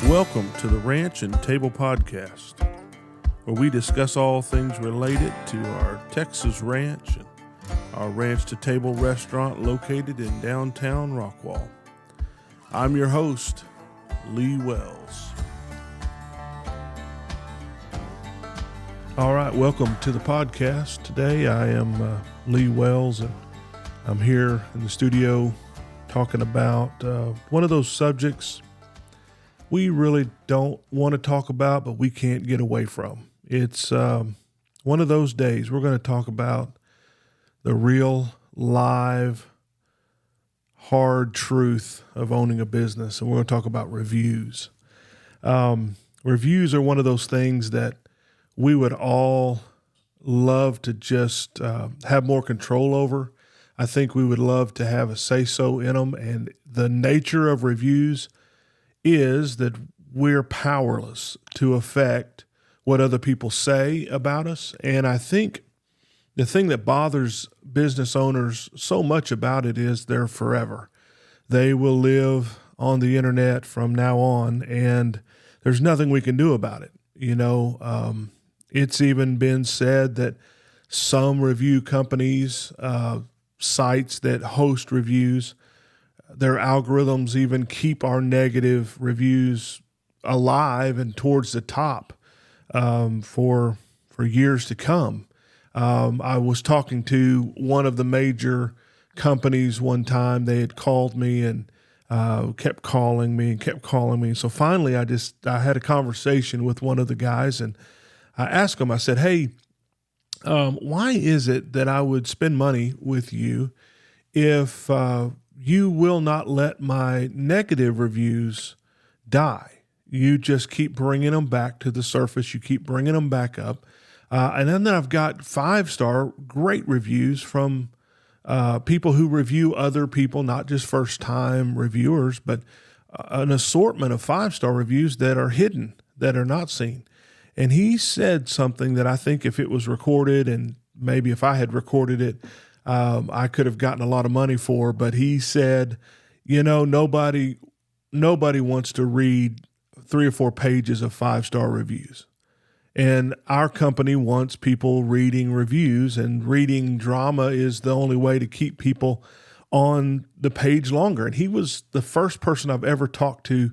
Welcome to the Ranch and Table Podcast, where we discuss all things related to our Texas ranch and our Ranch to Table restaurant located in downtown Rockwall. I'm your host, Lee Wells. All right, welcome to the podcast. Today I am Lee Wells, and I'm here in the studio talking about one of those subjects we really don't want to talk about, but we can't get away from. It's one of those days. We're going to talk about the real, live, hard truth of owning a business, and we're going to talk about reviews. Reviews are one of those things that we would all love to just have more control over. I think we would love to have a say-so in them, and the nature of reviews is that we're powerless to affect what other people say about us. And I think the thing that bothers business owners so much about it is they're forever. They will live on the internet from now on, and there's nothing we can do about it. It's even been said that some review companies, sites that host reviews, their algorithms even keep our negative reviews alive and towards the top for years to come. I was talking to one of the major companies one time. They had called me and kept calling me. So finally, I had a conversation with one of the guys, and I asked him. I said, "Hey, why is it that I would spend money with you if you will not let my negative reviews die? You just keep bringing them back to the surface. You keep bringing them back up. And then I've got 5-star great reviews from people who review other people, not just first-time reviewers, but an assortment of 5-star reviews that are hidden, that are not seen." And he said something that I think if it was recorded, and maybe if I had recorded it, I could have gotten a lot of money for. But he said, nobody wants to read 3 or 4 pages of 5-star reviews. And our company wants people reading reviews, and reading drama is the only way to keep people on the page longer. And he was the first person I've ever talked to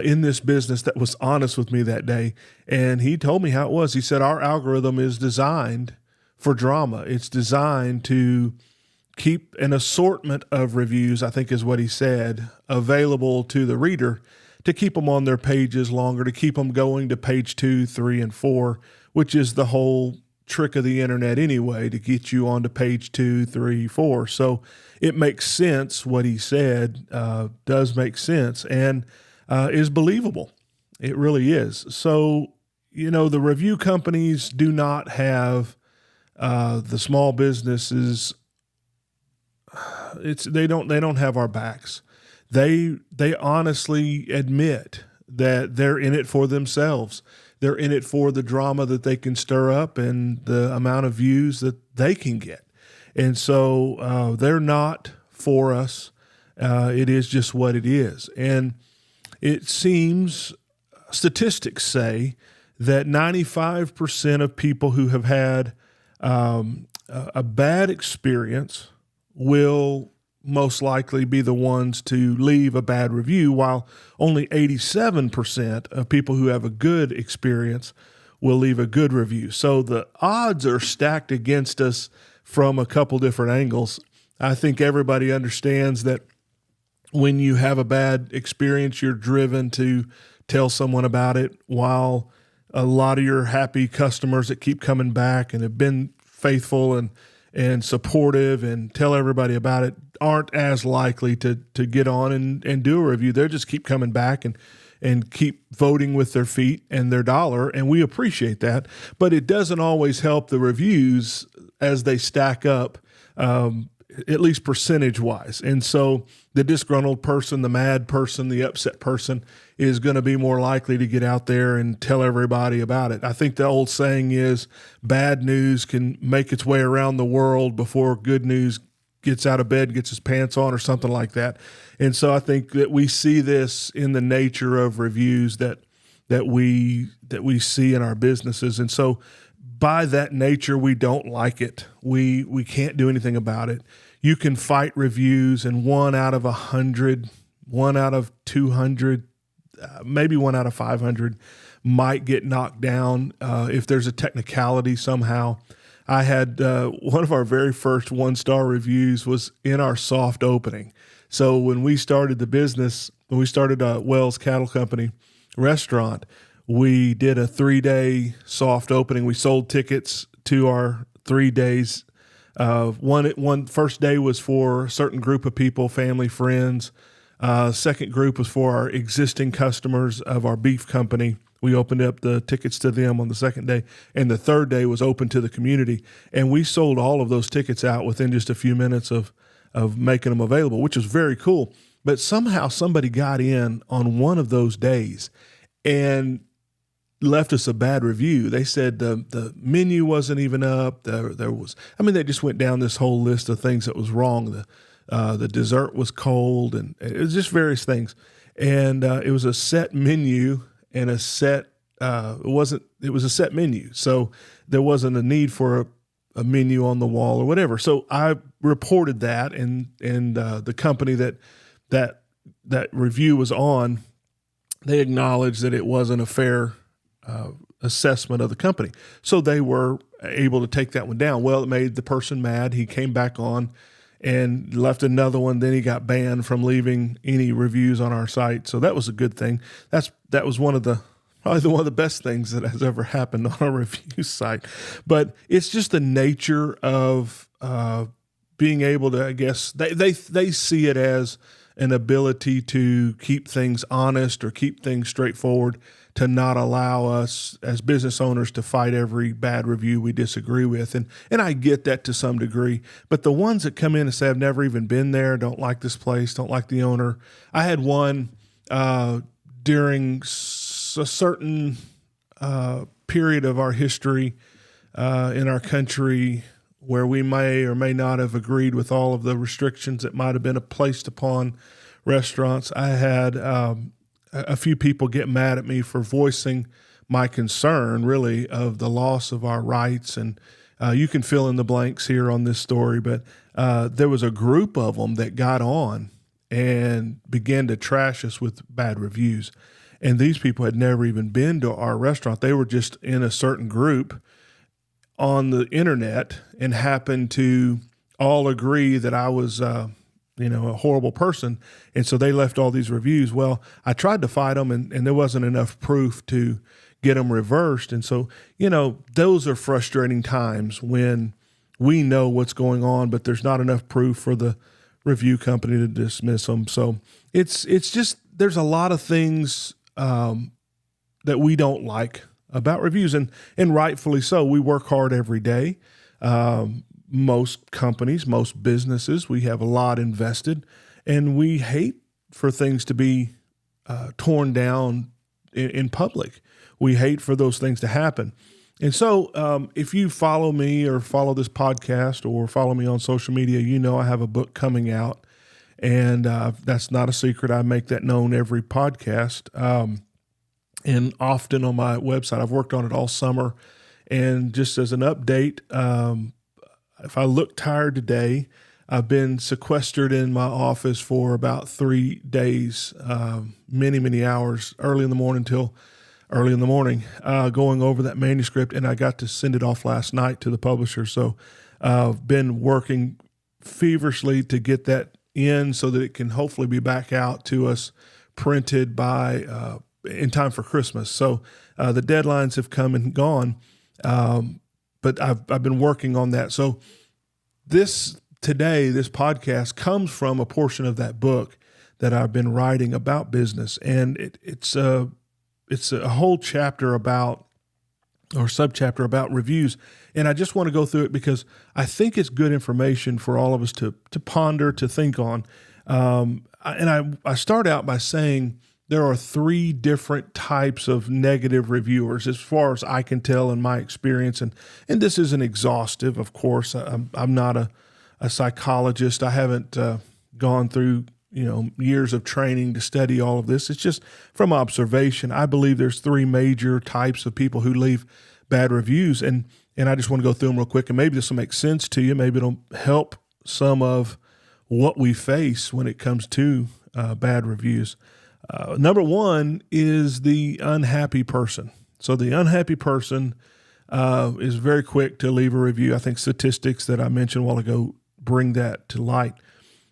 in this business that was honest with me that day. And he told me how it was. He said, our algorithm is designed for drama. It's designed to keep an assortment of reviews, I think is what he said, available to the reader, to keep them on their pages longer, to keep them going to page 2, 3, and 4, which is the whole trick of the internet anyway, to get you onto page 2, 3, 4. So it makes sense. What he said does make sense and is believable. It really is. So, the review companies do not have the small businesses. They don't have our backs. They honestly admit that they're in it for themselves. They're in it for the drama that they can stir up and the amount of views that they can get. And so they're not for us. It is just what it is. And it seems statistics say that 95% of people who have had a bad experience will most likely be the ones to leave a bad review, while only 87% of people who have a good experience will leave a good review. So the odds are stacked against us from a couple different angles. I think everybody understands that when you have a bad experience, you're driven to tell someone about it, while a lot of your happy customers that keep coming back and have been faithful and supportive and tell everybody about it aren't as likely to get on and do a review. They'll just keep coming back and keep voting with their feet and their dollar, and we appreciate that. But it doesn't always help the reviews as they stack up, at least percentage-wise. And so the disgruntled person, the mad person, the upset person is going to be more likely to get out there and tell everybody about it. I think the old saying is bad news can make its way around the world before good news gets out of bed, gets his pants on or something like that. And so I think that we see this in the nature of reviews that we see in our businesses. And so by that nature, we don't like it. We can't do anything about it. You can fight reviews, and 1 out of 100, 1 out of 200, maybe 1 out of 500 might get knocked down if there's a technicality somehow. I had one of our very first 1-star reviews was in our soft opening. So when we started the business, when we started Wells Cattle Company restaurant, we did a 3-day soft opening. We sold tickets to our 3 days. One first day was for a certain group of people, family, friends. Second group was for our existing customers of our beef company. We opened up the tickets to them on the second day, and the third day was open to the community. And we sold all of those tickets out within just a few minutes of making them available, which was very cool. But somehow somebody got in on one of those days and left us a bad review. They said the menu wasn't even up. They just went down this whole list of things that was wrong. The dessert was cold, and it was just various things. And it was a set menu and a set. It was a set menu, so there wasn't a need for a menu on the wall or whatever. So I reported that, and the company that review was on, they acknowledged that it wasn't a fair assessment of the company. So they were able to take that one down. Well, it made the person mad. He came back on and left another one. Then he got banned from leaving any reviews on our site. So that was a good thing. That was probably one of the best things that has ever happened on a review site. But it's just the nature of being able to, I guess, they see it as an ability to keep things honest or keep things straightforward, to not allow us as business owners to fight every bad review we disagree with. And I get that to some degree, but the ones that come in and say, I've never even been there, don't like this place, don't like the owner. I had one during a certain period of our history in our country where we may or may not have agreed with all of the restrictions that might have been placed upon restaurants. I had a few people get mad at me for voicing my concern, really, of the loss of our rights. And you can fill in the blanks here on this story, but there was a group of them that got on and began to trash us with bad reviews. And these people had never even been to our restaurant. They were just in a certain group on the internet and happened to all agree that I was a horrible person. And so they left all these reviews. Well, I tried to fight them, and there wasn't enough proof to get them reversed. And so, those are frustrating times when we know what's going on, but there's not enough proof for the review company to dismiss them. So it's just, there's a lot of things that we don't like about reviews, and rightfully so. We work hard every day. Most companies, most businesses, we have a lot invested, and we hate for things to be torn down in public. We hate for those things to happen. And so if you follow me or follow this podcast or follow me on social media, I have a book coming out, and that's not a secret. I make that known every podcast and often on my website. I've worked on it all summer. And just as an update, if I look tired today, I've been sequestered in my office for about 3 days, many, many hours, early in the morning till early in the morning, going over that manuscript, and I got to send it off last night to the publisher. So I've been working feverishly to get that in so that it can hopefully be back out to us printed by in time for Christmas. So the deadlines have come and gone, but I've been working on that. So this podcast comes from a portion of that book that I've been writing about business, and it's a whole chapter about, or subchapter about, reviews. And I just want to go through it because I think it's good information for all of us to ponder, to think on. And I start out by saying there are 3 different types of negative reviewers, as far as I can tell in my experience. And this isn't exhaustive, of course. I'm not a psychologist. I haven't gone through years of training to study all of this. It's just from observation. I believe there's three major types of people who leave bad reviews, and I just want to go through them real quick, and maybe this will make sense to you. Maybe it'll help some of what we face when it comes to bad reviews. Number one is the unhappy person. So the unhappy person is very quick to leave a review. I think statistics that I mentioned a while ago bring that to light.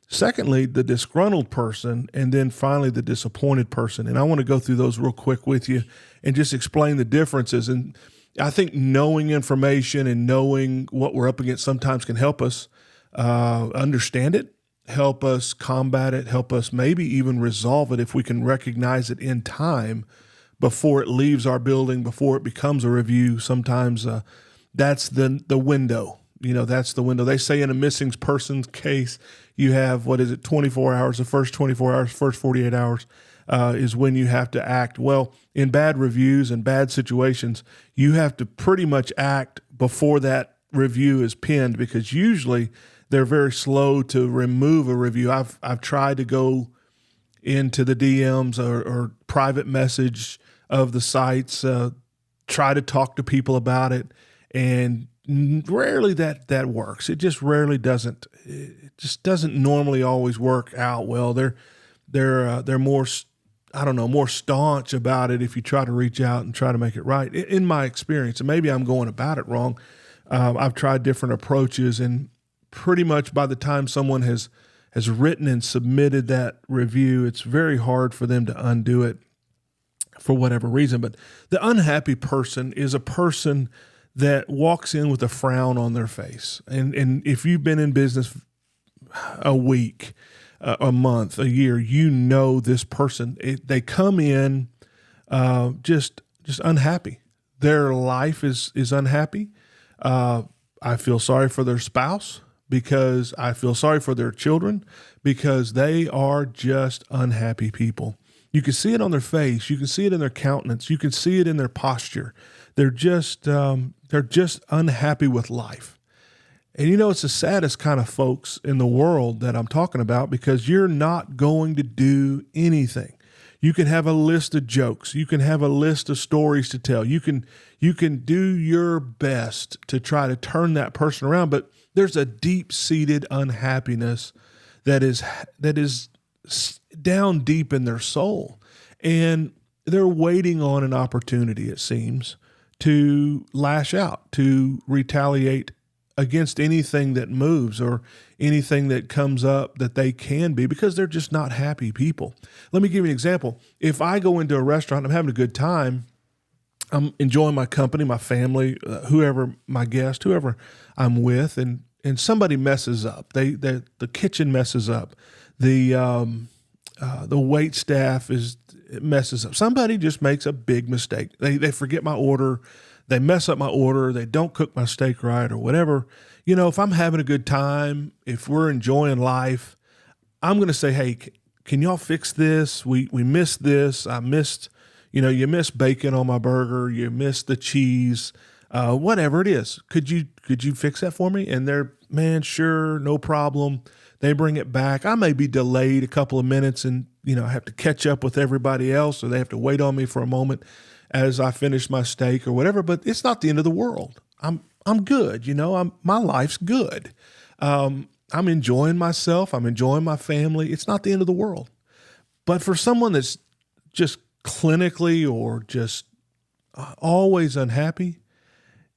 Secondly, the disgruntled person, and then finally the disappointed person. And I want to go through those real quick with you and just explain the differences. And I think knowing information and knowing what we're up against sometimes can help us understand it, help us combat it, help us maybe even resolve it if we can recognize it in time before it leaves our building, before it becomes a review. Sometimes that's the window. That's the window. They say in a missing person's case, you have, 24 hours, the first 24 hours, first 48 hours is when you have to act. Well, in bad reviews and bad situations, you have to pretty much act before that review is pinned, because usually they're very slow to remove a review. I've tried to go into the DMs or private message of the sites, try to talk to people about it, and rarely that works. It just rarely doesn't. It just doesn't normally always work out well. They're more, more staunch about it if you try to reach out and try to make it right. In my experience, and maybe I'm going about it wrong. I've tried different approaches, and pretty much by the time someone has written and submitted that review, it's very hard for them to undo it for whatever reason. But the unhappy person is a person that walks in with a frown on their face. And if you've been in business a week, a month, a year, this person. They come in just unhappy. Their life is unhappy. I feel sorry for their spouse, because I feel sorry for their children, because they are just unhappy people. You can see it on their face. You can see it in their countenance. You can see it in their posture. They're just unhappy with life. And it's the saddest kind of folks in the world that I'm talking about, because you're not going to do anything. You can have a list of jokes. You can have a list of stories to tell. You can do your best to try to turn that person around, but there's a deep-seated unhappiness that is down deep in their soul. And they're waiting on an opportunity, it seems, to lash out, to retaliate against anything that moves or anything that comes up that they can be, because they're just not happy people. Let me give you an example. If I go into a restaurant, I'm having a good time, I'm enjoying my company, my family, whoever my guest, whoever I'm with, and somebody messes up. The kitchen messes up. The wait staff messes up. Somebody just makes a big mistake. They forget my order. They mess up my order. They don't cook my steak right or whatever. If I'm having a good time, if we're enjoying life, I'm going to say, hey, can y'all fix this? We missed this. I missed, you missed bacon on my burger. You missed the cheese, whatever it is. Could you fix that for me? And they're, man, sure, no problem. They bring it back. I may be delayed a couple of minutes, and, I have to catch up with everybody else, or they have to wait on me for a moment as I finish my steak or whatever, but it's not the end of the world. I'm good. My life's good. I'm enjoying myself. I'm enjoying my family. It's not the end of the world. But for someone that's just clinically or just always unhappy,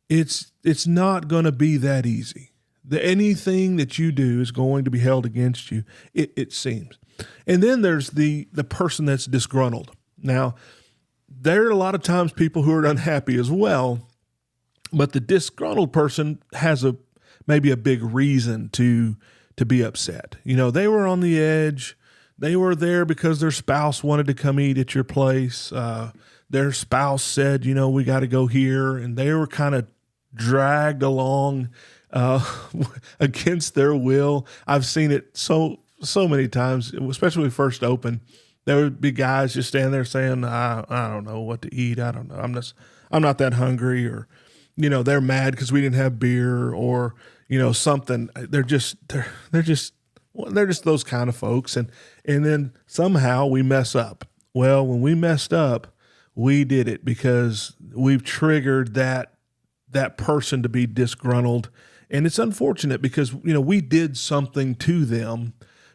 it's not going to be that easy. Anything that you do is going to be held against you, it seems. And then there's the person that's disgruntled. Now, there are a lot of times people who are unhappy as well, but the disgruntled person has maybe a big reason to be upset. They were on the edge. They were there because their spouse wanted to come eat at your place. Their spouse said, we got to go here, and they were kind of dragged along against their will. I've seen it so many times, especially when we first opened. There would be guys just standing there saying, I don't know what to eat. I don't know. I'm not that hungry. Or, they're mad because we didn't have beer, or, something. They're just those kind of folks. And then somehow we mess up. Well, when we messed up, we did it because we've triggered that person to be disgruntled. And it's unfortunate because, we did something to them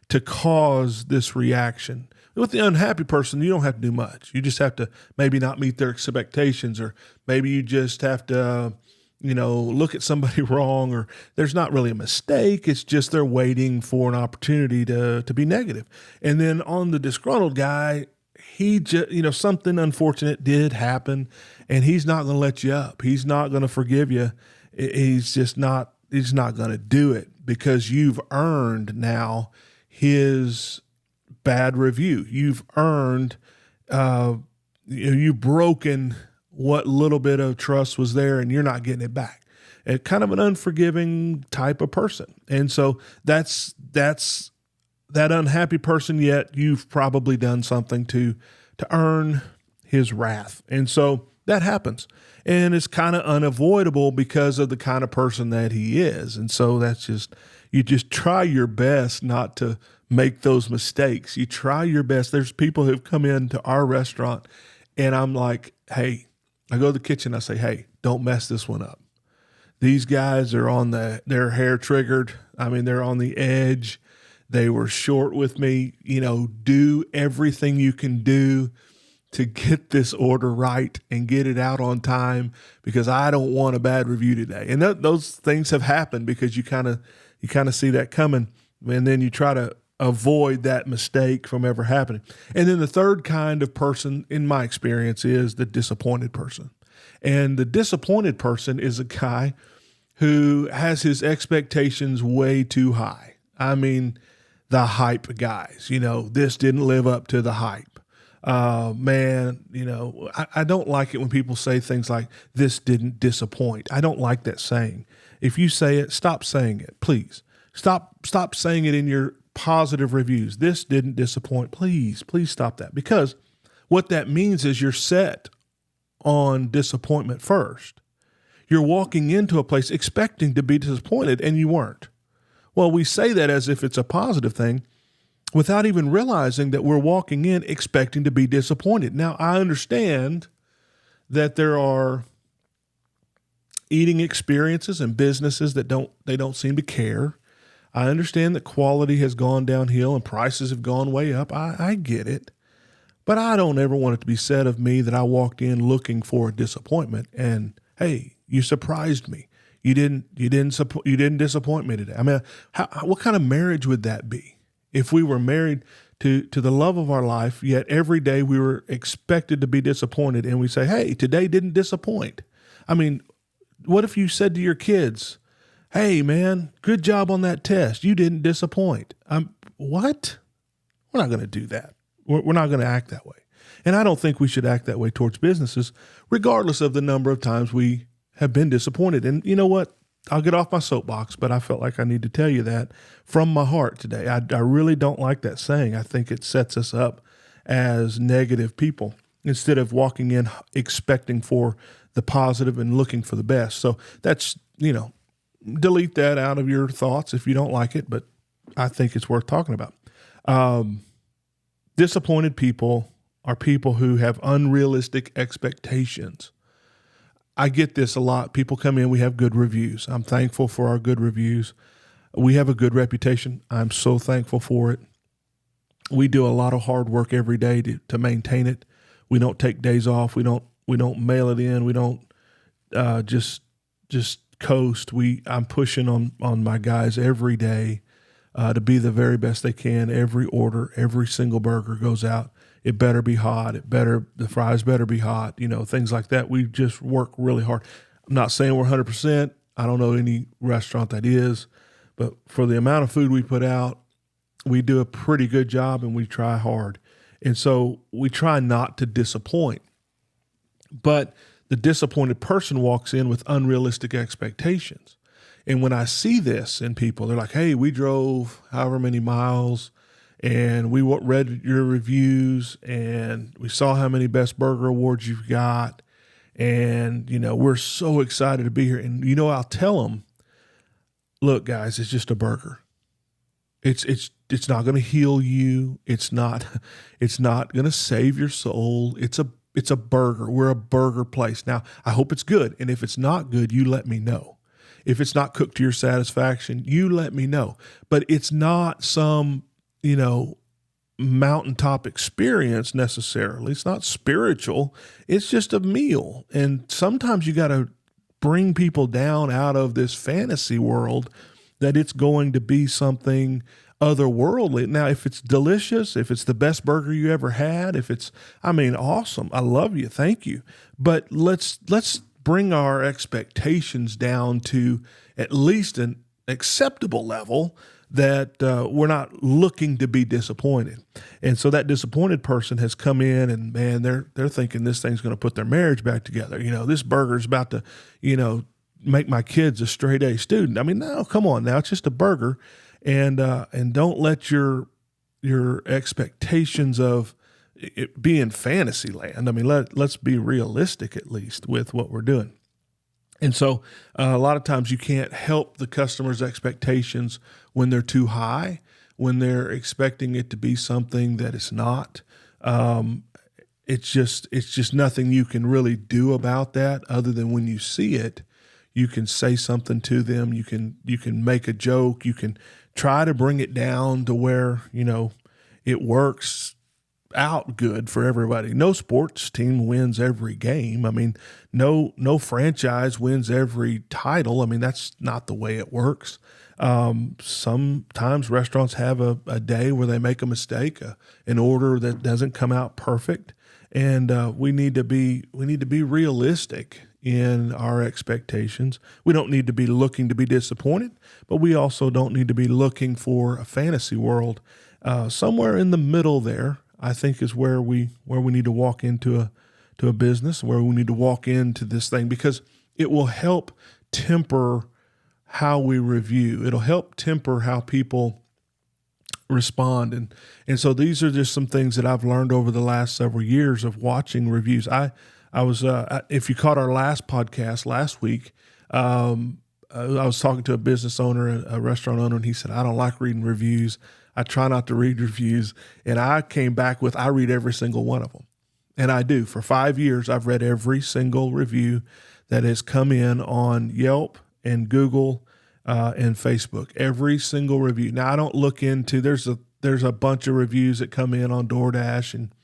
to cause this reaction. With the unhappy person, you don't have to do much. You just have to maybe not meet their expectations, or maybe you just have to, look at somebody wrong, or there's not really a mistake. It's just they're waiting for an opportunity to be negative. And then on the disgruntled guy, he just, something unfortunate did happen, and he's not going to let you up. He's not going to forgive you. He's not going to do it because you've earned now his bad review. You've earned, you've broken what little bit of trust was there, and you're not getting it back. And kind of an unforgiving type of person. And so that's that unhappy person, yet you've probably done something to earn his wrath. And so that happens. And it's kind of unavoidable because of the kind of person that he is. And so you just try your best not to make those mistakes. You try your best. There's people who've come into our restaurant, and I'm like, hey, I go to the kitchen, I say, hey, don't mess this one up. These guys are they're hair triggered. I mean, they're on the edge. They were short with me. Do everything you can do to get this order right and get it out on time, because I don't want a bad review today. And those things have happened because you kind of see that coming, and then you try to avoid that mistake from ever happening. And then the third kind of person, in my experience, is the disappointed person. And the disappointed person is a guy who has his expectations way too high. I mean, the hype guys, this didn't live up to the hype. Man, I don't like it when people say things like, this didn't disappoint. I don't like that saying. If you say it, stop saying it, please. Stop saying it in your positive reviews. This didn't disappoint. Please stop that. Because what that means is you're set on disappointment first. You're walking into a place expecting to be disappointed, and you weren't. Well, we say that as if it's a positive thing without even realizing that we're walking in expecting to be disappointed. Now, I understand that there are eating experiences and businesses that don't seem to care. I understand that quality has gone downhill and prices have gone way up. I get it. But I don't ever want it to be said of me that I walked in looking for a disappointment, and hey, you surprised me. You didn't disappoint me today. I mean, what kind of marriage would that be if we were married to the love of our life, yet every day we were expected to be disappointed, and we say, hey, today didn't disappoint? I mean, what if you said to your kids, hey, man, good job on that test. You didn't disappoint. What? We're not going to do that. We're not going to act that way. And I don't think we should act that way towards businesses, regardless of the number of times we have been disappointed. And you know what? I'll get off my soapbox, but I felt like I need to tell you that from my heart today. I really don't like that saying. I think it sets us up as negative people instead of walking in expecting for the positive and looking for the best. So that's, delete that out of your thoughts if you don't like it, but I think it's worth talking about. Disappointed people are people who have unrealistic expectations. I get this a lot. People come in, we have good reviews. I'm thankful for our good reviews. We have a good reputation. I'm so thankful for it. We do a lot of hard work every day to maintain it. We don't take days off. We don't mail it in. We don't just coast. I'm pushing on my guys every day to be the very best they can. Every order, every single burger goes out. It better be hot. The fries better be hot, things like that. We just work really hard. I'm not saying we're 100%. I don't know any restaurant that is, but for the amount of food we put out, we do a pretty good job and we try hard. And so we try not to disappoint. But the disappointed person walks in with unrealistic expectations. And when I see this in people, they're like, hey, we drove however many miles and we read your reviews and we saw how many Best Burger Awards you've got. And, we're so excited to be here. And, I'll tell them, look, guys, it's just a burger. It's not going to heal you. It's not going to save your soul. It's a burger. We're a burger place. Now, I hope it's good. And if it's not good, you let me know. If it's not cooked to your satisfaction, you let me know. But it's not some, mountaintop experience necessarily. It's not spiritual. It's just a meal. And sometimes you got to bring people down out of this fantasy world that it's going to be something otherworldly. Now, if it's delicious, if it's the best burger you ever had, awesome. I love you. Thank you. But let's bring our expectations down to at least an acceptable level that we're not looking to be disappointed. And so that disappointed person has come in and, man, they're thinking this thing's going to put their marriage back together. This burger's about to, make my kids a straight A student. No, come on now. It's just a burger. And don't let your expectations of it be in fantasy land. Let's be realistic at least with what we're doing. And so a lot of times you can't help the customer's expectations when they're too high, when they're expecting it to be something that it's not. It's just nothing you can really do about that other than when you see it, you can say something to them. You can make a joke. You can try to bring it down to where, it works out good for everybody. No sports team wins every game. No franchise wins every title. That's not the way it works. Sometimes restaurants have a day where they make a mistake, an order that doesn't come out perfect. And we need to be realistic in our expectations. We don't need to be looking to be disappointed, but we also don't need to be looking for a fantasy world. Somewhere in the middle there, I think, is where we need to walk into a business, where we need to walk into this thing, because it will help temper how we review. It'll help temper how people respond. And so these are just some things that I've learned over the last several years of watching reviews. I was, if you caught our last podcast last week, I was talking to a business owner, a restaurant owner, and he said, I don't like reading reviews. I try not to read reviews. And I came back with, I read every single one of them. And I do. For 5 years, I've read every single review that has come in on Yelp and Google and Facebook. Every single review. Now, I don't look into, there's a bunch of reviews that come in on DoorDash and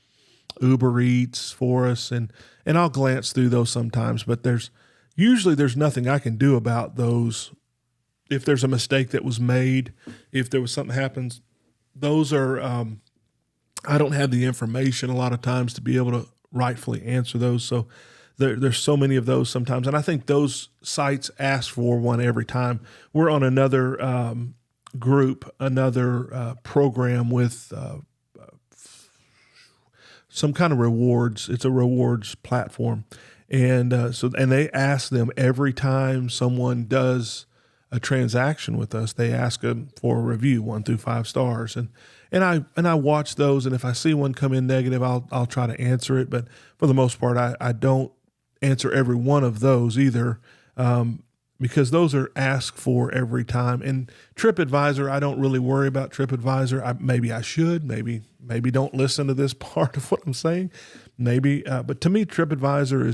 Uber Eats for us, and I'll glance through those sometimes, but there's nothing I can do about those. If there's a mistake that was made, if there was something happens, those are, I don't have the information a lot of times to be able to rightfully answer those. So there's so many of those sometimes. And I think those sites ask for one every time. We're on another group, another program with some kind of rewards. It's a rewards platform. And and they ask them every time someone does a transaction with us, they ask them for a review, 1 through 5 stars. And I watch those, and if I see one come in negative, I'll try to answer it. But for the most part, I don't answer every one of those either, because those are asked for every time. And TripAdvisor, I don't really worry about TripAdvisor. Maybe I should, maybe don't listen to this part of what I'm saying. Maybe, but to me, TripAdvisor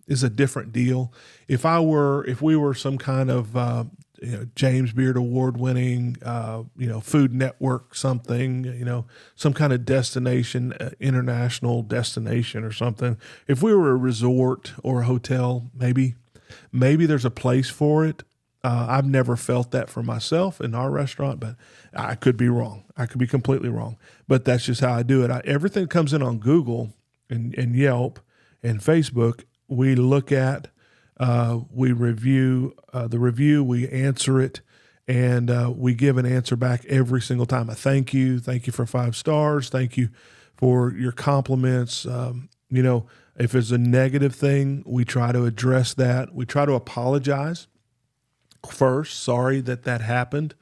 is a different deal. If we were some kind of, James Beard Award winning, Food Network something, some kind of destination, international destination or something. If we were a resort or a hotel, maybe there's a place for it. I've never felt that for myself in our restaurant, but I could be wrong. I could be completely wrong, but that's just how I do it. Everything comes in on Google and Yelp and Facebook. We look at, we review the review, we answer it, and we give an answer back every single time. A thank you for 5 stars. Thank you for your compliments. If it's a negative thing, we try to address that. We try to apologize first. Sorry that happened.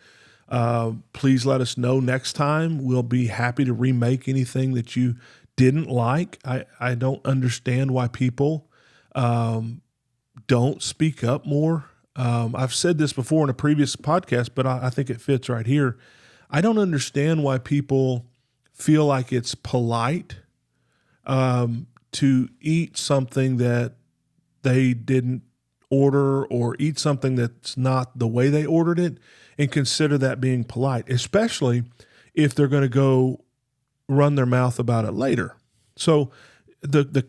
Please let us know next time. We'll be happy to remake anything that you didn't like. I don't understand why people don't speak up more. I've said this before in a previous podcast, but I think it fits right here. I don't understand why people feel like it's polite to eat something that they didn't order or eat something that's not the way they ordered it and consider that being polite, especially if they're going to go run their mouth about it later. So the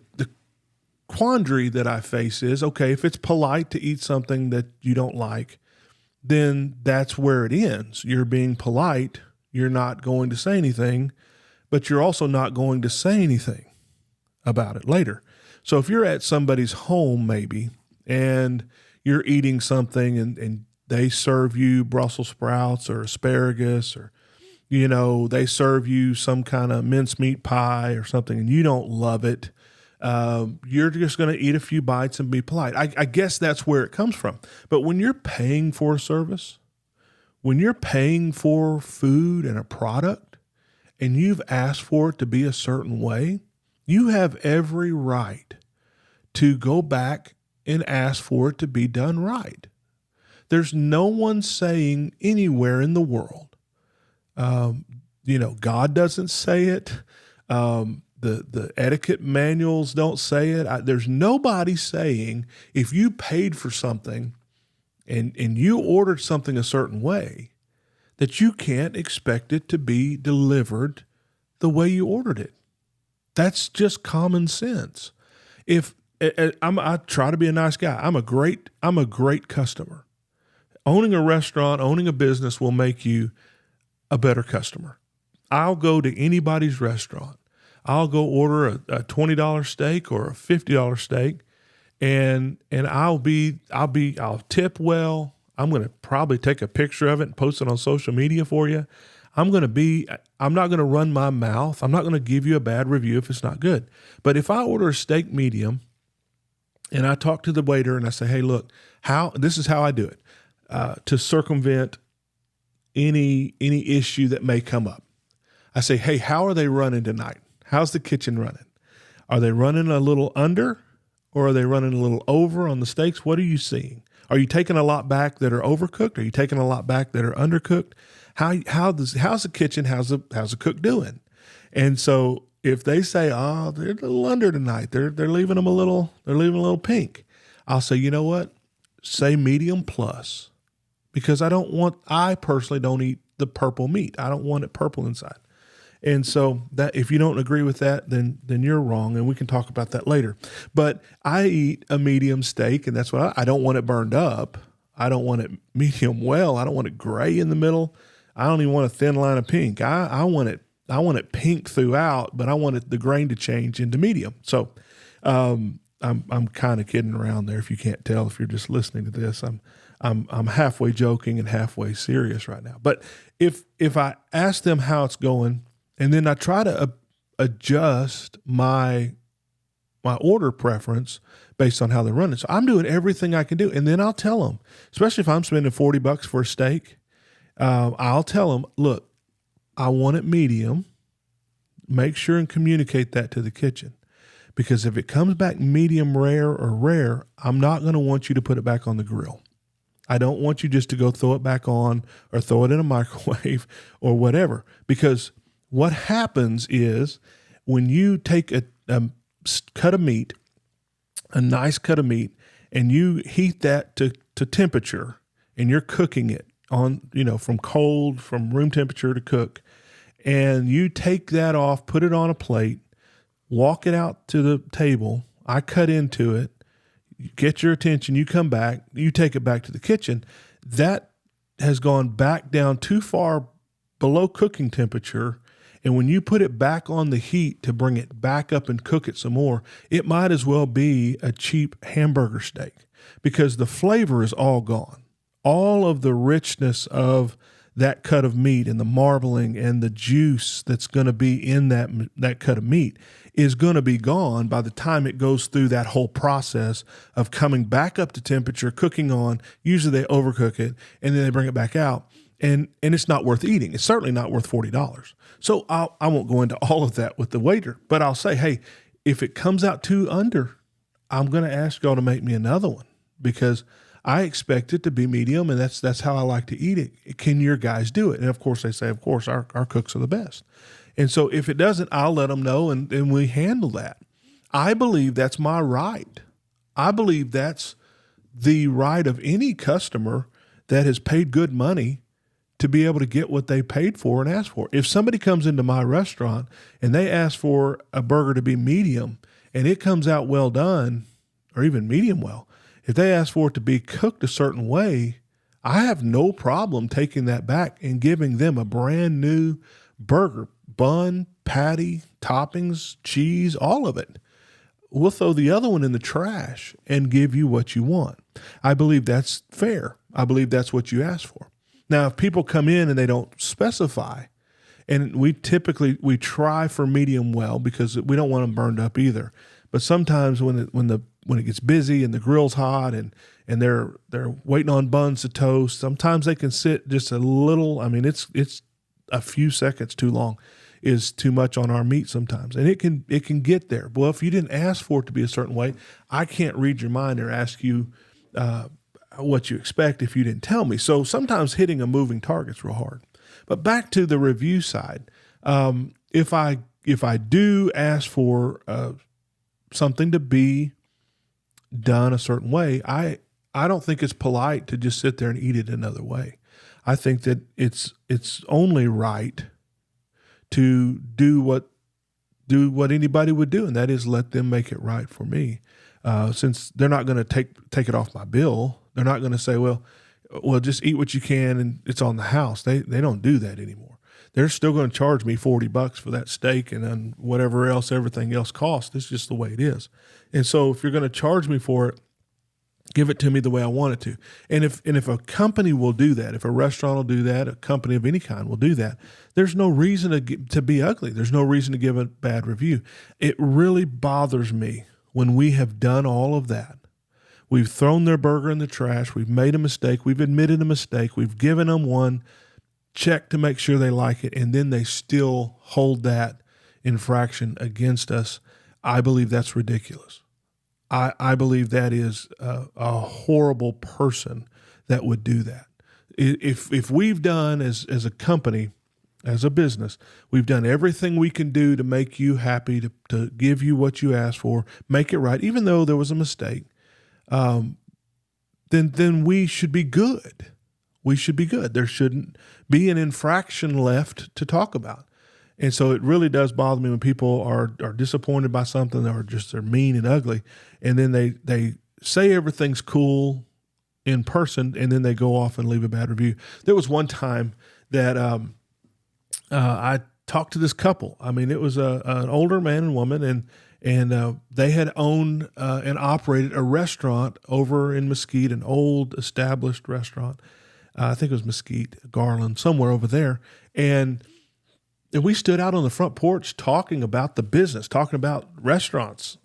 quandary that I face is, okay, if it's polite to eat something that you don't like, then that's where it ends. You're being polite. You're not going to say anything, but you're also not going to say anything about it later. So if you're at somebody's home maybe and you're eating something and they serve you Brussels sprouts or asparagus or, they serve you some kind of mincemeat pie or something and you don't love it, you're just going to eat a few bites and be polite. I guess that's where it comes from. But when you're paying for a service, when you're paying for food and a product and you've asked for it to be a certain way, you have every right to go back and ask for it to be done right. There's no one saying anywhere in the world, God doesn't say it. The etiquette manuals don't say it. There's nobody saying if you paid for something and you ordered something a certain way, that you can't expect it to be delivered the way you ordered it. That's just common sense. I try to be a nice guy. I'm a great customer. Owning a restaurant, owning a business will make you a better customer. I'll go to anybody's restaurant. I'll go order a $20 steak or a $50 steak, and I'll tip well. I'm going to probably take a picture of it and post it on social media for you. I'm not going to run my mouth. I'm not going to give you a bad review if it's not good. But if I order a steak medium and I talk to the waiter and I say, hey, look, this is how I do it to circumvent any issue that may come up. I say, hey, how are they running tonight? How's the kitchen running? Are they running a little under or are they running a little over on the steaks? What are you seeing? Are you taking a lot back that are overcooked? Are you taking a lot back that are undercooked? How's the kitchen? How's the cook doing? And so if they say, oh, they're a little under tonight, they're leaving them a little pink, I'll say, you know what? Say medium plus, because I personally don't eat the purple meat. I don't want it purple inside. And so that if you don't agree with that, then you're wrong, and we can talk about that later. But I eat a medium steak, and that's what I don't want it burned up. I don't want it medium well. I don't want it gray in the middle. I don't even want a thin line of pink. I want it pink throughout, but I want the grain to change into medium. So I'm kind of kidding around there. If you can't tell, if you're just listening to this, I'm halfway joking and halfway serious right now. But if I ask them how it's going, and then I try to adjust my order preference based on how they're running. So I'm doing everything I can do. And then I'll tell them, especially if I'm spending $40 for a steak, I'll tell them, look, I want it medium. Make sure and communicate that to the kitchen. Because if it comes back medium rare or rare, I'm not going to want you to put it back on the grill. I don't want you just to go throw it back on or throw it in a microwave or whatever. Because what happens is when you take a cut of meat, a nice cut of meat, and you heat that to temperature, and you're cooking it on, from room temperature to cook, and you take that off, put it on a plate, walk it out to the table, I cut into it, get your attention, you come back, you take it back to the kitchen, that has gone back down too far below cooking temperature. And when you put it back on the heat to bring it back up and cook it some more, it might as well be a cheap hamburger steak because the flavor is all gone. All of the richness of that cut of meat and the marbling and the juice that's going to be in that cut of meat is going to be gone by the time it goes through that whole process of coming back up to temperature, cooking on. Usually they overcook it and then they bring it back out. And it's not worth eating. It's certainly not worth $40. So I won't go into all of that with the waiter, but I'll say, hey, if it comes out too under, I'm going to ask y'all to make me another one because I expect it to be medium, and that's how I like to eat it. Can your guys do it? And of course they say, of course, our cooks are the best. And so if it doesn't, I'll let them know, and we handle that. I believe that's my right. I believe that's the right of any customer that has paid good money to be able to get what they paid for and asked for. If somebody comes into my restaurant and they ask for a burger to be medium and it comes out well done or even medium well, if they ask for it to be cooked a certain way, I have no problem taking that back and giving them a brand new burger, bun, patty, toppings, cheese, all of it. We'll throw the other one in the trash and give you what you want. I believe that's fair. I believe that's what you asked for. Now, if people come in and they don't specify, and we try for medium well because we don't want them burned up either. But sometimes when it gets busy and the grill's hot and they're waiting on buns to toast, sometimes they can sit just a little. I mean, it's a few seconds too long is too much on our meat sometimes, and it can get there. Well, if you didn't ask for it to be a certain way, I can't read your mind or ask you what you expect if you didn't tell me. So sometimes hitting a moving target's real hard. But back to the review side, if I do ask for something to be done a certain way, I don't think it's polite to just sit there and eat it another way. I think that it's only right to do what anybody would do, and that is let them make it right for me. Since they're not going to take it off my bill, they're not going to say, well, just eat what you can and it's on the house. They don't do that anymore. They're still going to charge me $40 for that steak and then whatever else, everything else costs. It's just the way it is. And so if you're going to charge me for it, give it to me the way I want it to. And if a company will do that, if a restaurant will do that, a company of any kind will do that, there's no reason to be ugly. There's no reason to give a bad review. It really bothers me when we have done all of that. We've thrown their burger in the trash. We've made a mistake. We've admitted a mistake. We've given them one check to make sure they like it, and then they still hold that infraction against us. I believe that's ridiculous. I believe that is a horrible person that would do that. If we've done as a company, as a business, we've done everything we can do to make you happy, to give you what you asked for, make it right, even though there was a mistake, then we should be good. We should be good. There shouldn't be an infraction left to talk about. And so it really does bother me when people are disappointed by something or just they're mean and ugly, and then they say everything's cool in person, and then they go off and leave a bad review. There was one time that I talked to this couple. I mean, it was an older man and woman, and they had owned and operated a restaurant over in Mesquite, an old established restaurant. I think it was Mesquite, Garland, somewhere over there. And we stood out on the front porch talking about the business, talking about restaurants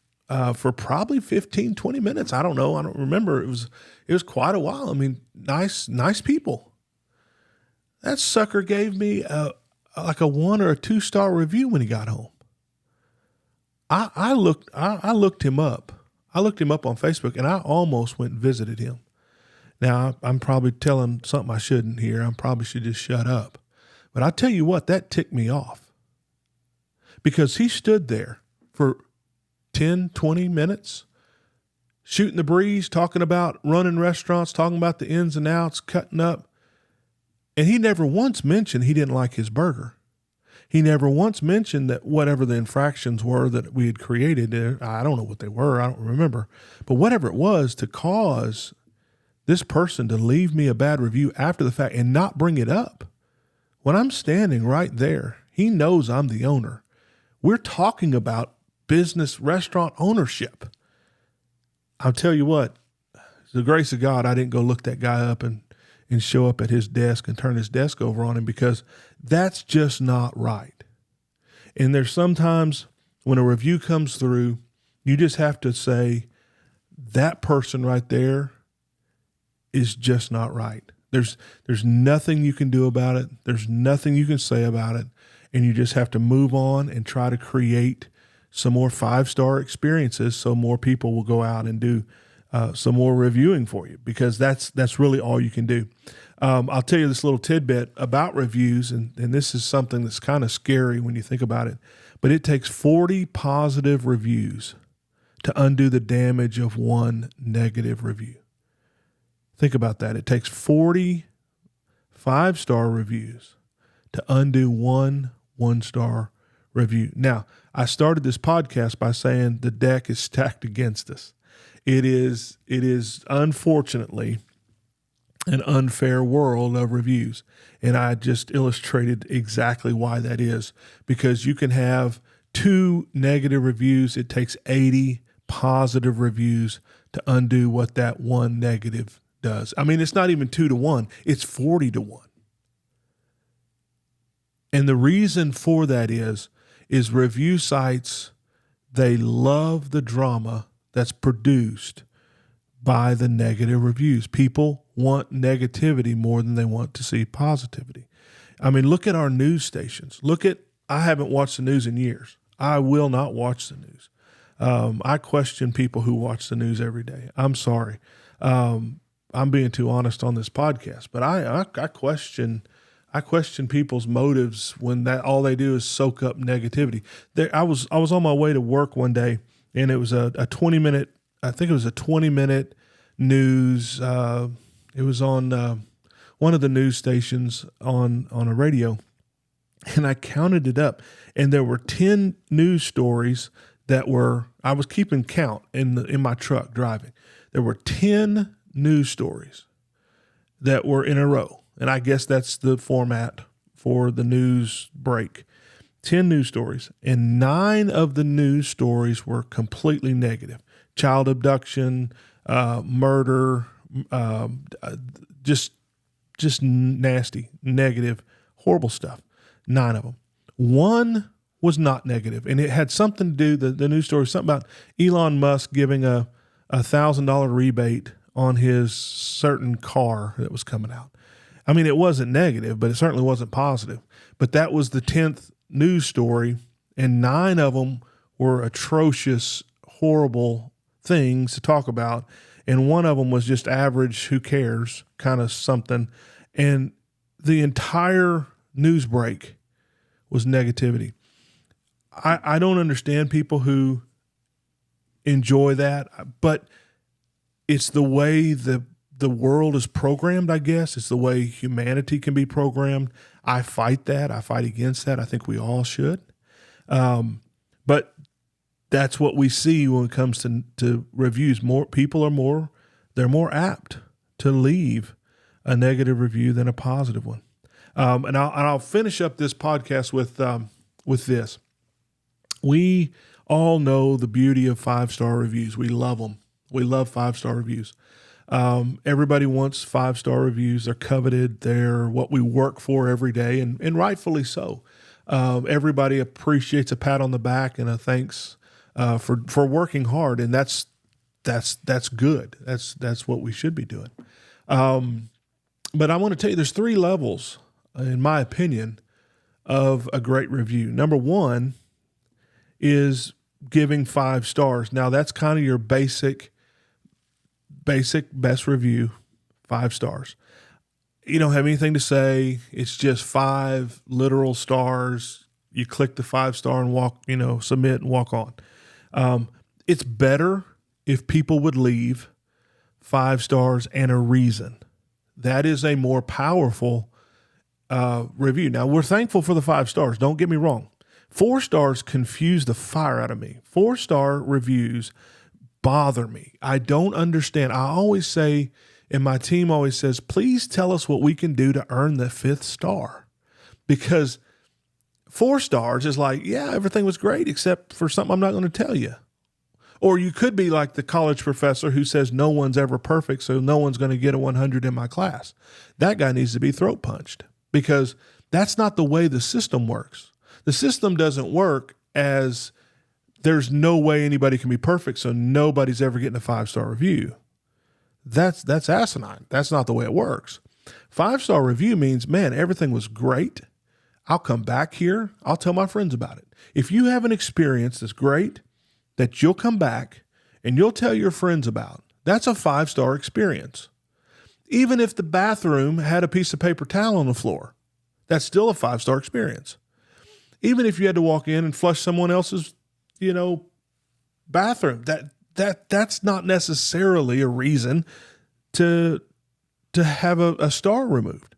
for probably 15, 20 minutes. I don't know. I don't remember. It was quite a while. I mean, nice people. That sucker gave me like a 1 or a 2-star review when he got home. I looked him up. I looked him up on Facebook, and I almost went and visited him. Now, I'm probably telling something I shouldn't here. I probably should just shut up. But I tell you what, that ticked me off. Because he stood there for 10, 20 minutes, shooting the breeze, talking about running restaurants, talking about the ins and outs, cutting up. And he never once mentioned he didn't like his burger. He never once mentioned that whatever the infractions were that we had created, I don't know what they were, I don't remember. But whatever it was to cause this person to leave me a bad review after the fact and not bring it up. When I'm standing right there, he knows I'm the owner. We're talking about business restaurant ownership. I'll tell you what, the grace of God, I didn't go look that guy up and show up at his desk and turn his desk over on him, because that's just not right. And there's sometimes when a review comes through, you just have to say, that person right there is just not right. There's nothing you can do about it. There's nothing you can say about it. And you just have to move on and try to create some more 5-star experiences so more people will go out and do some more reviewing for you, because that's really all you can do. I'll tell you this little tidbit about reviews, and this is something that's kind of scary when you think about it, but it takes 40 positive reviews to undo the damage of one negative review. Think about that. It takes 40 5-star reviews to undo one-star review. Now, I started this podcast by saying the deck is stacked against us. It is unfortunately an unfair world of reviews. And I just illustrated exactly why that is, because you can have 2 negative reviews. It takes 80 positive reviews to undo what that one negative does. I mean, it's not even 2-1, it's 40-1. And the reason for that is review sites, they love the drama that's produced by the negative reviews. People want negativity more than they want to see positivity. I mean, look at our news stations. I haven't watched the news in years. I will not watch the news. I question people who watch the news every day. I'm sorry. I'm being too honest on this podcast, but I question people's motives when that all they do is soak up negativity. I was on my way to work one day, and it was a 20-minute. I think it was a 20-minute news. It was on one of the news stations on a radio, and I counted it up, and there were 10 news stories that were. I was keeping count in my truck driving. There were 10 news stories that were in a row. And I guess that's the format for the news break. 10 news stories. And 9 of the news stories were completely negative. Child abduction, murder, just nasty, negative, horrible stuff. 9 of them. One was not negative. And it had something to do, the news story, something about Elon Musk giving a $1,000 rebate on his certain car that was coming out. I mean, it wasn't negative, but it certainly wasn't positive. But that was the 10th news story, and 9 of them were atrocious, horrible things to talk about. And one of them was just average, who cares, kind of something. And the entire news break was negativity. I don't understand people who enjoy that, but it's the way the world is programmed, I guess. It's the way humanity can be programmed. I fight that. I fight against that. I think we all should. But that's what we see when it comes to reviews. More people they're more apt to leave a negative review than a positive one. And I'll finish up this podcast with this. We all know the beauty of 5-star reviews. We love them. We love 5-star reviews. Everybody wants 5-star reviews. They're coveted. They're what we work for every day, and rightfully so. Everybody appreciates a pat on the back and a thanks for working hard, and that's good. That's what we should be doing. But I want to tell you, there's 3 levels, in my opinion, of a great review. Number 1 is giving 5 stars. Now that's kind of your basic best review, 5 stars. You don't have anything to say. It's just 5 literal stars. You click the 5-star and walk, submit and walk on. It's better if people would leave 5 stars and a reason. That is a more powerful review. Now, we're thankful for the 5 stars. Don't get me wrong. 4 stars confuse the fire out of me. 4-star reviews bother me. I don't understand. I always say, and my team always says, please tell us what we can do to earn the 5th star. Because 4 stars is like, yeah, everything was great except for something I'm not going to tell you. Or you could be like the college professor who says no one's ever perfect, so no one's going to get a 100 in my class. That guy needs to be throat punched, because that's not the way the system works. The system doesn't work as there's no way anybody can be perfect, so nobody's ever getting a 5-star review. That's asinine. That's not the way it works. 5-star review means, man, everything was great. I'll come back here. I'll tell my friends about it. If you have an experience that's great, that you'll come back and you'll tell your friends about, That's a 5-star experience. Even if the bathroom had a piece of paper towel on the floor, that's still a 5-star experience. Even if you had to walk in and flush someone else's, bathroom, that's not necessarily a reason to have a star removed.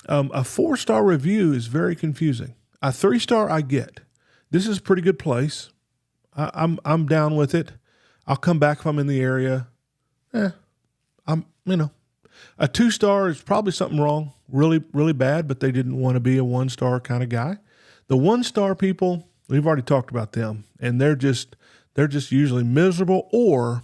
A 4-star review is very confusing. A 3-star I get. This is a pretty good place. I'm down with it. I'll come back if I'm in the area. A 2-star is probably something wrong, really, really bad, but they didn't want to be a 1-star kind of guy. The 1-star people, we've already talked about them, and they're just usually miserable, or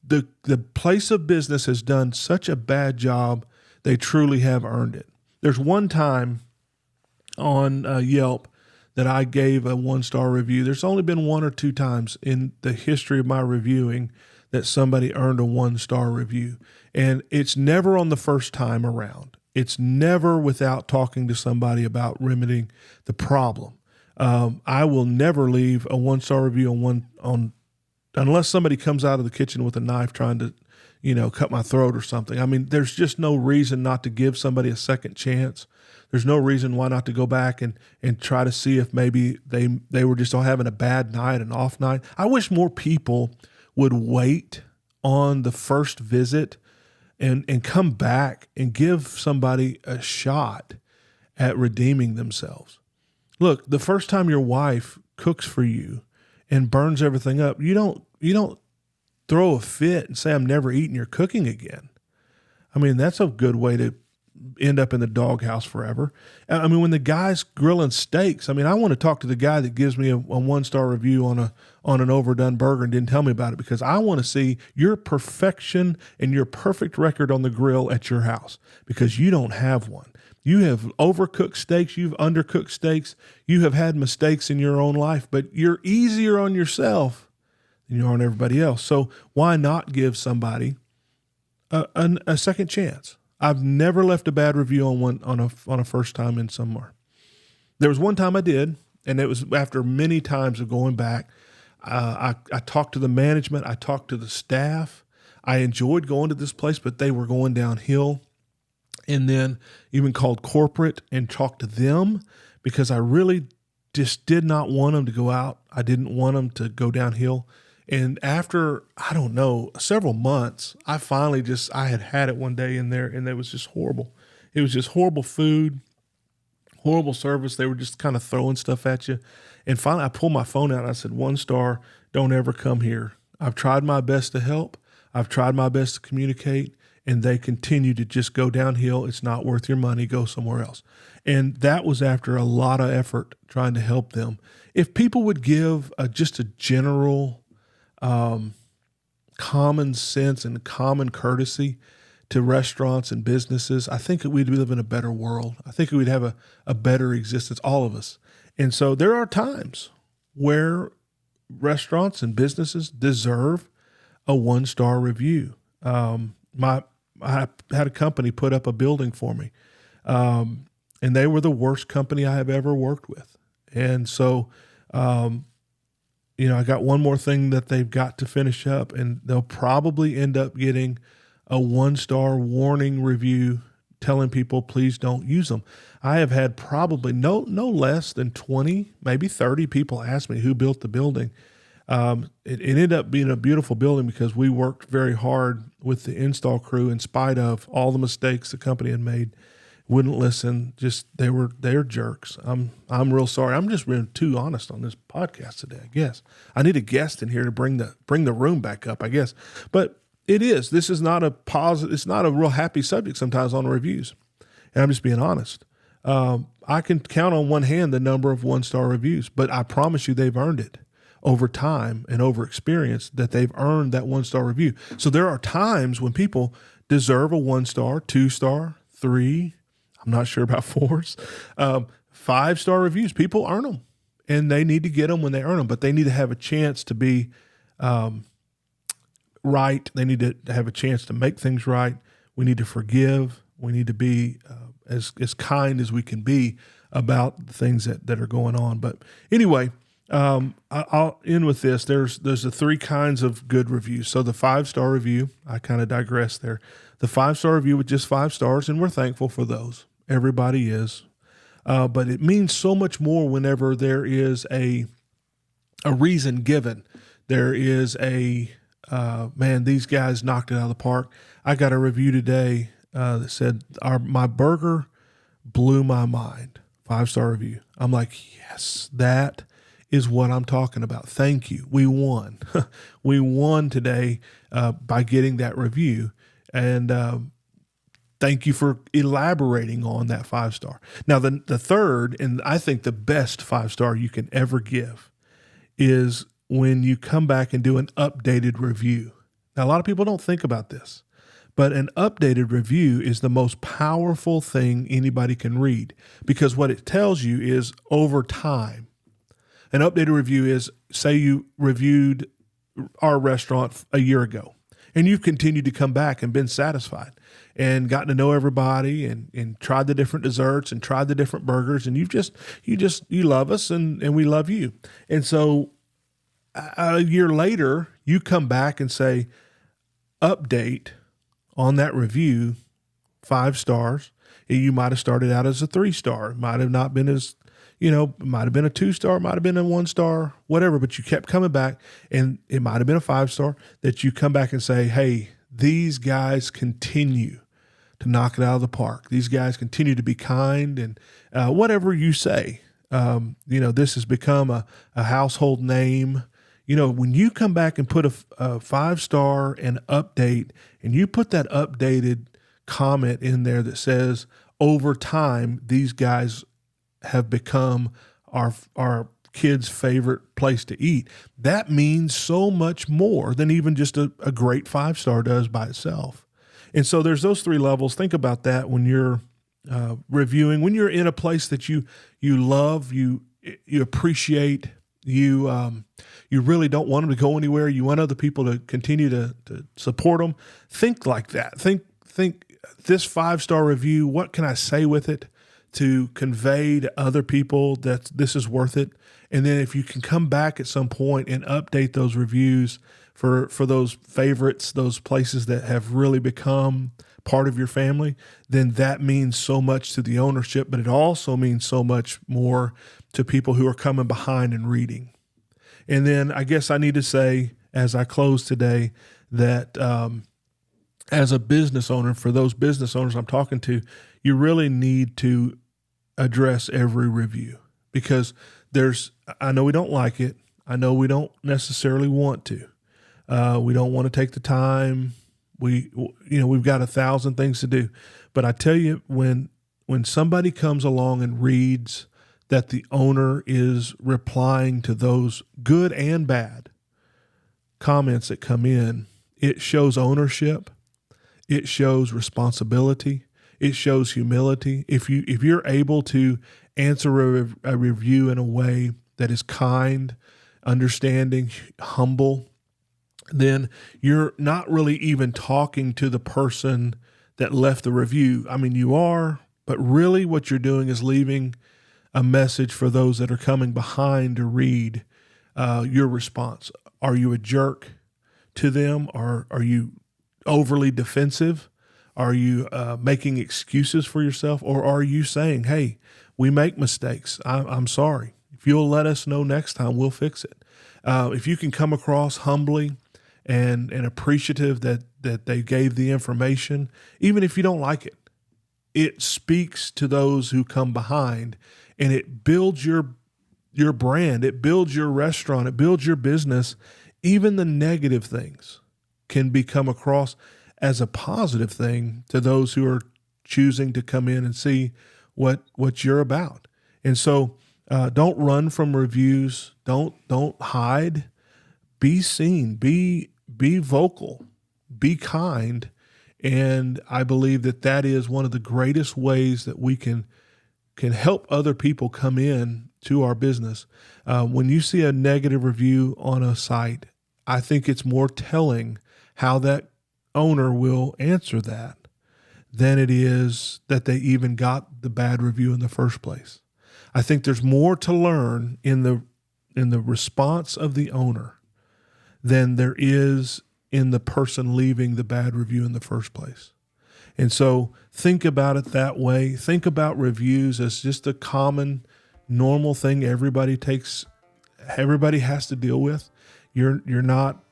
the place of business has done such a bad job, they truly have earned it. There's one time on Yelp that I gave a 1-star review. There's only been 1 or 2 times in the history of my reviewing that somebody earned a 1-star review. And it's never on the first time around. It's never without talking to somebody about remedying the problem. I will never leave a 1-star review on unless somebody comes out of the kitchen with a knife trying to, cut my throat or something. I mean, there's just no reason not to give somebody a second chance. There's no reason why not to go back and try to see if maybe they were just all having a bad night, an off night. I wish more people would wait on the first visit and come back and give somebody a shot at redeeming themselves. Look, the first time your wife cooks for you and burns everything up, you don't throw a fit and say, I'm never eating your cooking again. I mean, that's a good way to end up in the doghouse forever. I mean, when the guy's grilling steaks, I want to talk to the guy that gives me a 1-star review on an overdone burger and didn't tell me about it, because I want to see your perfection and your perfect record on the grill at your house, because you don't have one. You have overcooked steaks. You've undercooked steaks. You have had mistakes in your own life, but you're easier on yourself than you are on everybody else. So why not give somebody a second chance? I've never left a bad review on a first time in somewhere. There was one time I did, and it was after many times of going back. I talked to the management. I talked to the staff. I enjoyed going to this place, but they were going downhill. And then even called corporate and talked to them, because I really just did not want them to go out. I didn't want them to go downhill. And after, several months, I finally I had it one day in there, and it was just horrible. It was just horrible food, horrible service. They were just kind of throwing stuff at you. And finally I pulled my phone out and I said, 1-star, don't ever come here. I've tried my best to help. I've tried my best to communicate, and they continue to just go downhill. It's not worth your money. Go somewhere else. And that was after a lot of effort trying to help them. If people would give just a general common sense and common courtesy to restaurants and businesses, I think that we'd live in a better world. I think we'd have a better existence, all of us. And so there are times where restaurants and businesses deserve a 1-star review. I had a company put up a building for me, and they were the worst company I have ever worked with. And so, I got one more thing that they've got to finish up, and they'll probably end up getting a 1-star warning review telling people, please don't use them. I have had probably no less than 20, maybe 30 people ask me who built the building. It ended up being a beautiful building because we worked very hard with the install crew in spite of all the mistakes the company had made. Wouldn't listen. They're jerks. I'm real sorry. I'm just being too honest on this podcast today, I guess. I need a guest in here to bring the room back up, I guess. But this is not a positive, it's not a real happy subject sometimes on reviews. And I'm just being honest. I can count on one hand the number of 1-star reviews, but I promise you they've earned it over time and over experience, that they've earned that 1-star review. So there are times when people deserve a 1-star, 2-star, 3, I'm not sure about 4s, 5-star reviews. People earn them, and they need to get them when they earn them, but they need to have a chance to be right. They need to have a chance to make things right. We need to forgive. We need to be as kind as we can be about the things that are going on. But anyway, I'll end with this. There's the three kinds of good reviews. So the 5-star review, I kind of digress there. The 5-star review with just 5 stars, and we're thankful for those. Everybody is. But it means so much more whenever there is a reason given. There is man, these guys knocked it out of the park. I got a review today that said, my burger blew my mind. 5-star review. I'm like, yes, that is what I'm talking about. Thank you. We won. We won today by getting that review. And thank you for elaborating on that 5-star. Now, the third, and I think the best 5-star you can ever give, is when you come back and do an updated review. Now, a lot of people don't think about this, but an updated review is the most powerful thing anybody can read, because what it tells you is over time. An updated review is, say you reviewed our restaurant a year ago, and you've continued to come back and been satisfied and gotten to know everybody and tried the different desserts and tried the different burgers, and you love us and we love you. And so a year later, you come back and say, update on that review, 5 stars. You might have started out as a 3-star. It might have not been as, it might have been a 2-star, might have been a 1-star, whatever, but you kept coming back, and it might have been a 5-star that you come back and say, hey, these guys continue to knock it out of the park. These guys continue to be kind, and whatever you say, this has become a household name. When you come back and put a 5-star and update, and you put that updated comment in there that says, over time, these guys have become our kids' favorite place to eat, that means so much more than even just a great 5-star does by itself. And so there's those 3 levels. Think about that when you're reviewing, when you're in a place that you love, you appreciate, you really don't want them to go anywhere. You want other people to continue to support them. Think like that. Think this 5-star review, what can I say with it to convey to other people that this is worth it? And then if you can come back at some point and update those reviews for those favorites, those places that have really become part of your family, then that means so much to the ownership, but it also means so much more to people who are coming behind and reading. And then I guess I need to say, as I close today, that as a business owner, for those business owners I'm talking to, you really need to address every review, because I know we don't like it. I know we don't necessarily want to. We don't want to take the time. We've got 1,000 things to do. But I tell you, when somebody comes along and reads that the owner is replying to those good and bad comments that come in, it shows ownership. It shows responsibility. It shows humility. If you're able to answer a review in a way that is kind, understanding, humble, then you're not really even talking to the person that left the review. I mean, you are, but really what you're doing is leaving a message for those that are coming behind to read your response. Are you a jerk to them? Are you overly defensive? Are you making excuses for yourself? Or are you saying, hey, we make mistakes. I'm sorry. If you'll let us know next time, we'll fix it. If you can come across humbly and appreciative that they gave the information, even if you don't like it, it speaks to those who come behind, and it builds your brand. It builds your restaurant. It builds your business. Even the negative things can become across as a positive thing to those who are choosing to come in and see what you're about. And so don't run from reviews. Don't hide. Be seen. Be vocal. Be kind. And I believe that is one of the greatest ways that we can help other people come in to our business. When you see a negative review on a site, I think it's more telling how that owner will answer that than it is that they even got the bad review in the first place. I think there's more to learn in the in the response of the owner than there is in the person leaving the bad review in the first place. And so think about it that way. Think about reviews as just a common, normal thing everybody has to deal with. You're not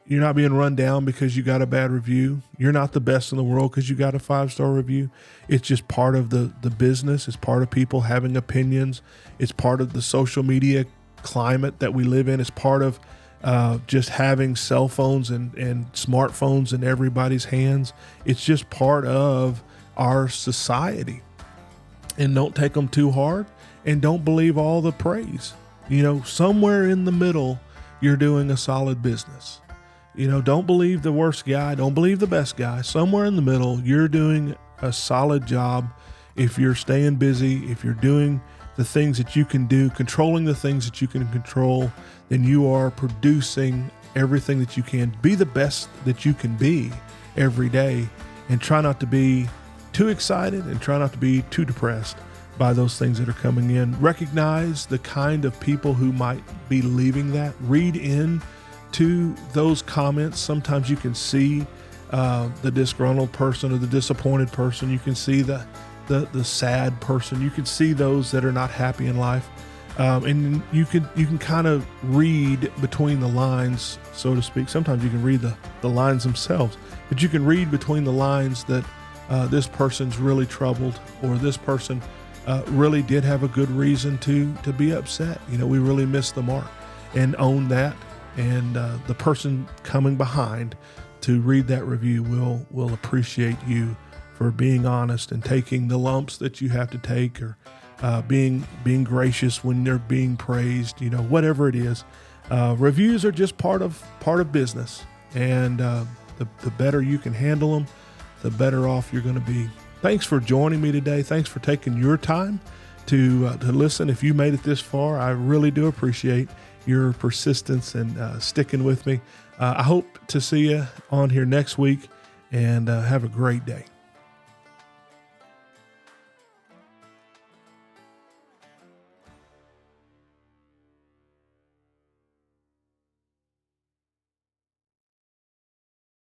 being run down because you got a bad review. You're not the best in the world because you got a 5-star review. It's just part of the business. It's part of people having opinions. It's part of the social media climate that we live in. It's part of just having cell phones and smartphones in everybody's hands. It's just part of our society. And don't take them too hard, and don't believe all the praise. Somewhere in the middle, you're doing a solid business. Don't believe the worst guy. Don't believe the best guy. Somewhere in the middle, you're doing a solid job. If you're staying busy, if you're doing the things that you can do, controlling the things that you can control, then you are producing everything that you can. Be the best that you can be every day, and try not to be too excited and try not to be too depressed by those things that are coming in. Recognize the kind of people who might be leaving that. Read in to those comments. Sometimes you can see the disgruntled person or the disappointed person. You can see the sad person. You can see those that are not happy in life. And you can kind of read between the lines, so to speak. Sometimes you can read the lines themselves, but you can read between the lines that this person's really troubled, or this person really did have a good reason to be upset. We really missed the mark, and own that. And the person coming behind to read that review will appreciate you for being honest and taking the lumps that you have to take, or being gracious when they're being praised. Whatever it is, reviews are just part of business, and the better you can handle them, the better off you're going to be. Thanks for joining me today. Thanks for taking your time to listen. If you made it this far, I really do appreciate your persistence and sticking with me. I hope to see you on here next week, and have a great day.